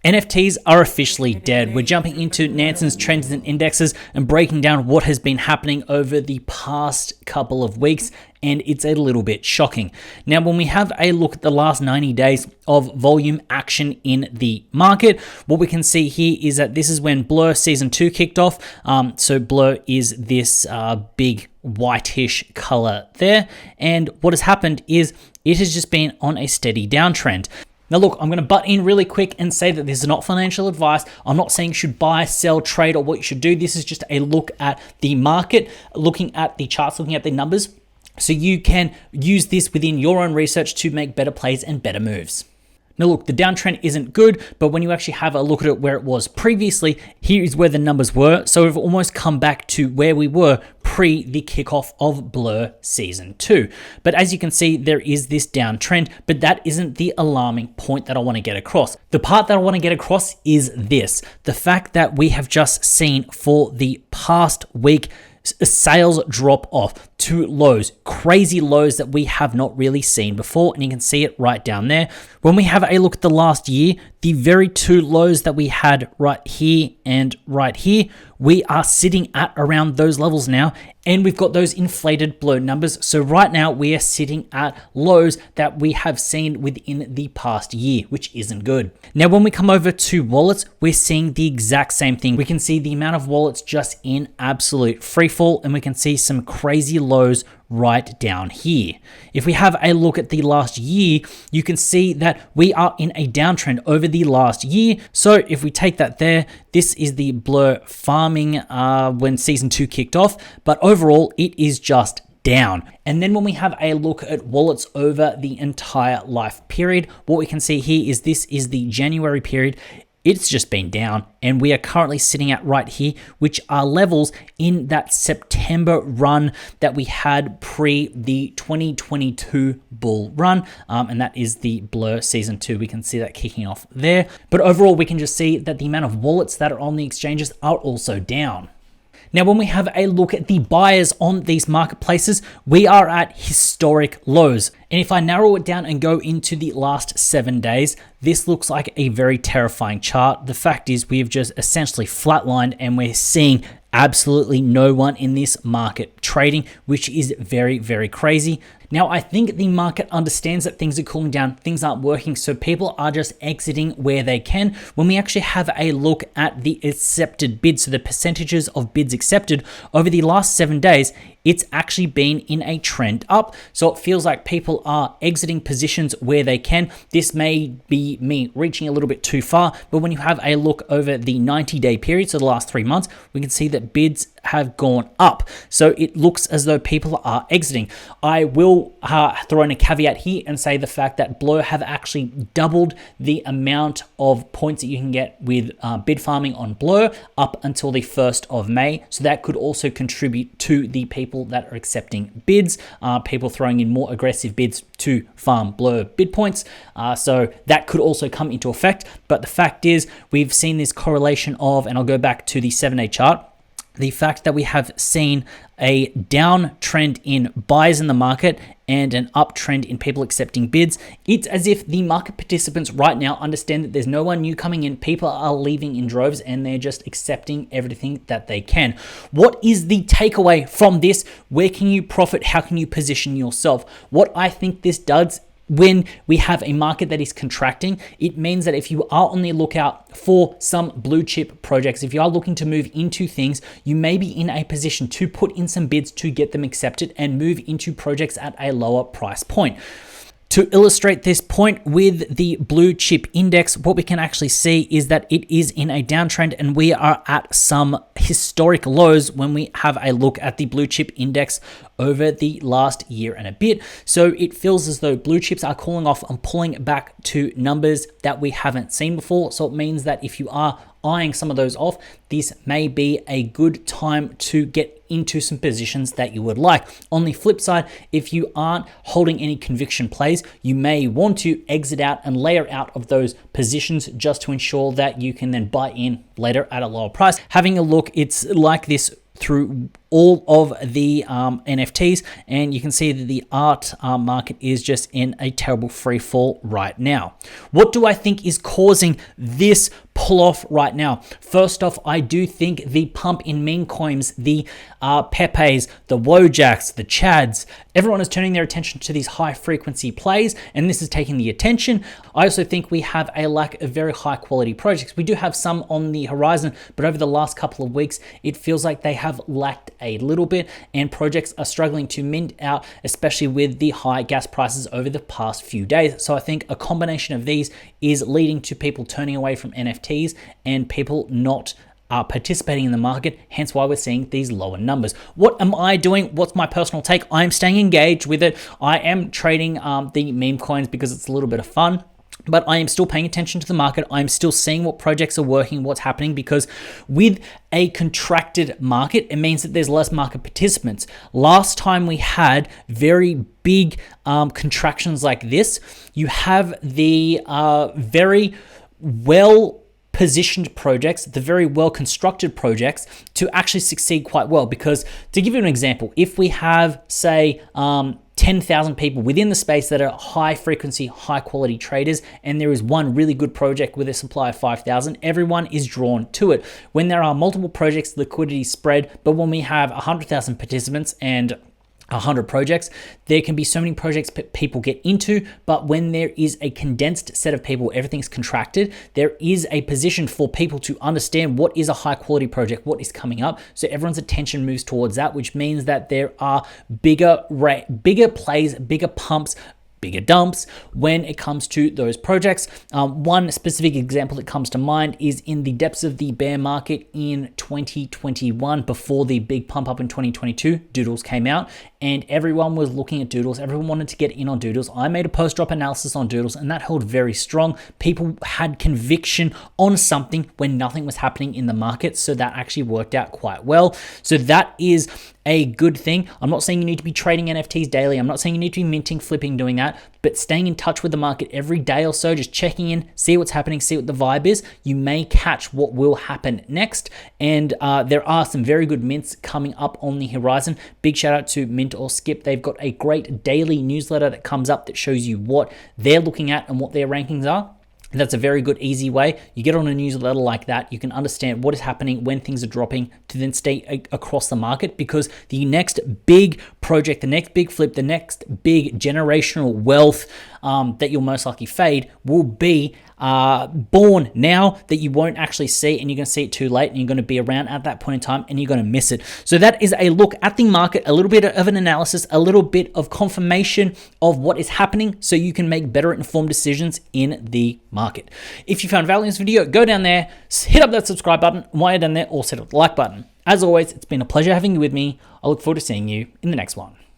NFTs are officially dead. We're jumping into Nansen's trends and indexes and breaking down what has been happening over the past couple of weeks, and it's a little bit shocking. Now, when we have a look at the last 90 days of volume action in the market, what we can see here is that this is when Blur Season 2 kicked off. So Blur is this big whitish color there, and what has happened is it has just been on a steady downtrend. Now look, I'm going to butt in really quick and say that this is not financial advice. I'm not saying you should buy, sell, trade, or what you should do. This is just a look at the market, looking at the charts, looking at the numbers, so you can use this within your own research to make better plays and better moves. Now look, the downtrend isn't good, but when you actually have a look at it where it was previously, here is where the numbers were. So we've almost come back to where we were pre the kickoff of Blur Season 2. But as you can see, there is this downtrend, but that isn't the alarming point that I want to get across. The part that I want to get across is this: the fact that we have just seen for the past week sales drop off to lows, crazy lows that we have not really seen before, and you can see it right down there. When we have a look at the last year, the very two lows that we had right here and right here, we are sitting at around those levels now, and we've got those inflated Blur numbers. So right now we are sitting at lows that we have seen within the past year, which isn't good. Now, when we come over to wallets, we're seeing the exact same thing. We can see the amount of wallets just in absolute free fall, and we can see some crazy lows right down here. If we have a look at the last year, you can see that we are in a downtrend over the last year. So if we take that there, this is the Blur farming when Season 2 kicked off, but overall it is just down. And then when we have a look at wallets over the entire life period, what we can see here is this is the January period. It's just been down, and we are currently sitting at right here, which are levels in that September run that we had pre the 2022 bull run, and that is the Blur Season 2. We can see that kicking off there, but overall we can just see that the amount of wallets that are on the exchanges are also down. Now, when we have a look at the buyers on these marketplaces, we are at historic lows. And if I narrow it down and go into the last 7 days, this looks like a very terrifying chart. The fact is we have just essentially flatlined, and we're seeing absolutely no one in this market trading, which is very, very crazy. Now, I think the market understands that things are cooling down, things aren't working, so people are just exiting where they can. When we actually have a look at the accepted bids, so the percentages of bids accepted over the last 7 days, it's actually been in a trend up. So it feels like people are exiting positions where they can. This may be me reaching a little bit too far, but when you have a look over the 90-day period, so the last 3 months, we can see that bids have gone up. So it looks as though people are exiting. I will throw in a caveat here and say the fact that Blur have actually doubled the amount of points that you can get with bid farming on Blur up until the 1st of May. So that could also contribute to the people that are accepting bids, people throwing in more aggressive bids to farm Blur bid points. So that could also come into effect. But the fact is, we've seen this correlation of, and I'll go back to the 7-day chart, the fact that we have seen a downtrend in buys in the market and an uptrend in people accepting bids. It's as if the market participants right now understand that there's no one new coming in. People are leaving in droves, and they're just accepting everything that they can. What is the takeaway from this? Where can you profit? How can you position yourself? What I think this does, when we have a market that is contracting, it means that if you are on the lookout for some blue chip projects, if you are looking to move into things, you may be in a position to put in some bids to get them accepted and move into projects at a lower price point. To illustrate this point with the blue chip index, what we can actually see is that it is in a downtrend, and we are at some historic lows when we have a look at the blue chip index over the last year and a bit. So it feels as though blue chips are cooling off and pulling back to numbers that we haven't seen before. So it means that if you are eyeing some of those off, this may be a good time to get into some positions that you would like. On the flip side, if you aren't holding any conviction plays, you may want to exit out and layer out of those positions just to ensure that you can then buy in later at a lower price. Having a look, it's like this through all of the NFTs, and you can see that the art market is just in a terrible free fall right now. What do I think is causing this pull off right now? First off, I do think the pump in meme coins, the Pepes, the Wojaks, the Chads, everyone is turning their attention to these high frequency plays, and this is taking the attention. I also think we have a lack of very high quality projects. We do have some on the horizon, but over the last couple of weeks, it feels like they have lacked a little bit, and projects are struggling to mint out, especially with the high gas prices over the past few days. So I think a combination of these is leading to people turning away from NFTs and people not participating in the market, hence why we're seeing these lower numbers. What am I doing? What's my personal take? I'm staying engaged with it. I am trading the meme coins because it's a little bit of fun. But I am still paying attention to the market. I'm still seeing what projects are working, what's happening, because with a contracted market, it means that there's less market participants. Last time we had very big contractions like this, you have the very well positioned projects, the very well constructed projects to actually succeed quite well. Because to give you an example, if we have, say, 10,000 people within the space that are high frequency, high quality traders, and there is one really good project with a supply of 5,000, everyone is drawn to it. When there are multiple projects, liquidity is spread, but when we have 100,000 participants and 100 projects, there can be so many projects people get into, but when there is a condensed set of people, everything's contracted, there is a position for people to understand what is a high quality project, what is coming up. So everyone's attention moves towards that, which means that there are bigger plays, bigger pumps, bigger dumps when it comes to those projects. One specific example that comes to mind is in the depths of the bear market in 2021, before the big pump up in 2022, Doodles came out and everyone was looking at Doodles. Everyone wanted to get in on Doodles. I made a post-drop analysis on Doodles and that held very strong. People had conviction on something when nothing was happening in the market. So that actually worked out quite well. So that is a good thing. I'm not saying you need to be trading NFTs daily. I'm not saying you need to be minting, flipping, doing that, but staying in touch with the market every day or so, just checking in, see what's happening, see what the vibe is. You may catch what will happen next. And there are some very good mints coming up on the horizon. Big shout out to Mint or Skip. They've got a great daily newsletter that comes up that shows you what they're looking at and what their rankings are. That's a very good, easy way. You get on a newsletter like that, you can understand what is happening when things are dropping to then stay across the market, because the next big project, the next big flip, the next big generational wealth that you'll most likely fade will be born now, that you won't actually see, and you're going to see it too late, and you're going to be around at that point in time and you're going to miss it. So that is a look at the market, a little bit of an analysis, a little bit of confirmation of what is happening so you can make better informed decisions in the market. If you found value in this video, go down there, hit up that subscribe button. While you're down there, also hit up the like button. As always, it's been a pleasure having you with me. I look forward to seeing you in the next one.